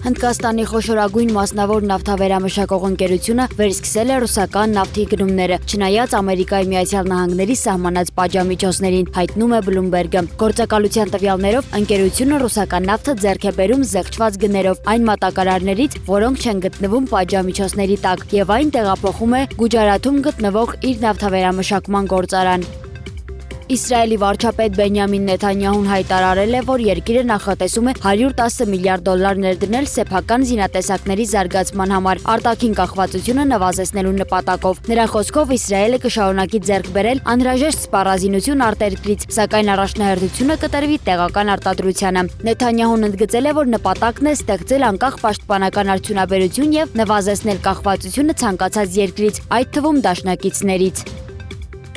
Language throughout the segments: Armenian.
Հնդկաստանի խոշորագույն մասնավոր նավթավերամշակող ընկերությունը վերսկսել է ռուսական նավթի գնումները, չնայած Ամերիկայի Միացյալ Նահանգների սահմանած պատժամիջոցներին, հայտնում է Bloomberg-ը։ Գործակալության տվյալներով ընկերությունը ռուսական նավթը ձեռք է բերում զեղչված գներով այն մատակարարներից, որոնք չեն գտնվում պատժամիջոցների տակ, եւ այն տեղափոխում է Գուջարաթում գտնվող իր նավթավերամշակման գործարան։ Իսրայելի վարչապետ Բենյամին Նեթանյահուն հայտարարել է, որ երկիրը նախատեսում է $110 միլիարդ ներդնել սեփական զինատեսակների զարգացման համար արտաքին կախվածությունը նվազեցնելու նպատակով։ Նրա խոսքով Իսրայելը կշարունակի ձեռք բերել անհրաժեշտ սպառազինություն արտերկրից, սակայն առաջնահերթությունը կտրվի տեղական արտադրությանը։ Նեթանյահուն ընդգծել է, որ նպատակն է ստեղծել անկախ պաշտպանական արդյունաբերություն եւ նվազեցնել կախվածությունը ցանկացած երկրից, այդ թվում դաշնակիցներից։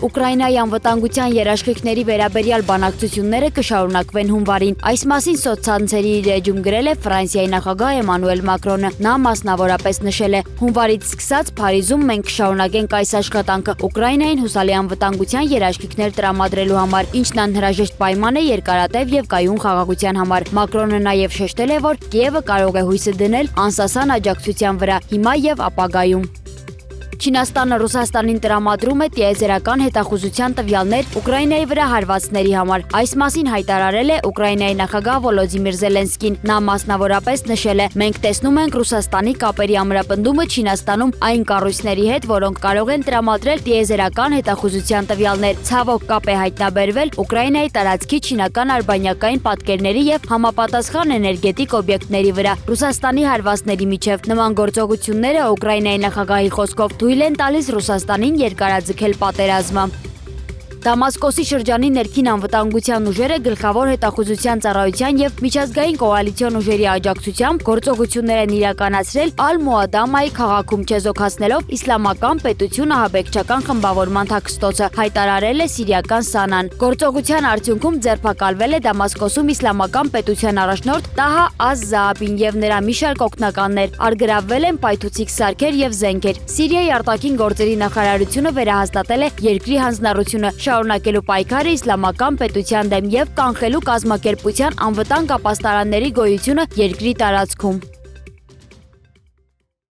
Ուկրաինայի անվտանգության երաշխիքների վերաբերյալ բանակցությունները կշարունակվեն հունվարին։ Այս մասին սոցցանցերի իր էջում գրել է Ֆրանսիայի նախագահ Էմանուել Մակրոնը։ Նա մասնավորապես նշել է. «Հունվարից սկսած Փարիզում մենք կշարունակենք այս աշխատանքը Ուկրաինային հուսալի անվտանգության երաշխիքներ տրամադրելու համար, ինչն անհրաժեշտ պայման է երկարատև եւ կայուն խաղաղության համար»։ Մակրոնը նաեւ շեշտել է, որ Կիևը կարող է հույսը դնել անսասան աջակցության վրա հիմա եւ ապագայում։ Չինաստանը Ռուսաստանին տրամադրում է տիեզերական հետախուզության տվյալներ Ուկրաինայի վրա հարվածների համար։ Այս մասին հայտարարել է Ուկրաինայի նախագահ Վոլոդիմիր Զելենսկին։ Նա մասնավորապես նշել է. «Մենք տեսնում ենք Ռուսաստանի կապերի ամրապնդումը Չինաստանում այն կառույցների հետ, որոնք կարող են տրամադրել տիեզերական հետախուզության տվյալներ։ Ցավոք կապ է հայտնաբերվել Ուկրաինայի տարածքի չինական արբանյակային պատկերների եւ համապատասխան էներգետիկ օբյեկտների վրա Ռուսաստանի հարվածների միջև։ Նման գործողությունները Ուկրաինայի նախագահի խոսքով թույլ են տալիս Ռուսաստանին երկարաձգել պատերազմը։ Դամասկոսի շրջանի ներքին անվտանգության ուժերը գլխավոր հետախուզության ծառայության եւ միջազգային կոալիցիոն ուժերի աջակցությամբ գործողություններ են իրականացրել Ալ-Մուադամայի քաղաքում չեզոքացնելով իսլամական պետություն ահաբեկչական խմբավորման թաքստոցը, հայտարարել է սիրիական Սանան։ Գործողության արդյունքում ձերբակալվել է Դամասկոսում իսլամական պետության առաջնորդ Տահա Ազ-Զաաբին եւ նրա մի շարք օգնականներ, առգրավվել են պայթուցիկ սարքեր եւ զենքեր։ Սիրիայի արտաքին գործերի նախարարությունը վերահաստատել է երկրի հանձնառությունը շարունակելու պայքարը իսլամական պետության դեմ եւ կանխելու կազմակերպության անվտանգ ապաստարանների գոյությունը երկրի տարածքում։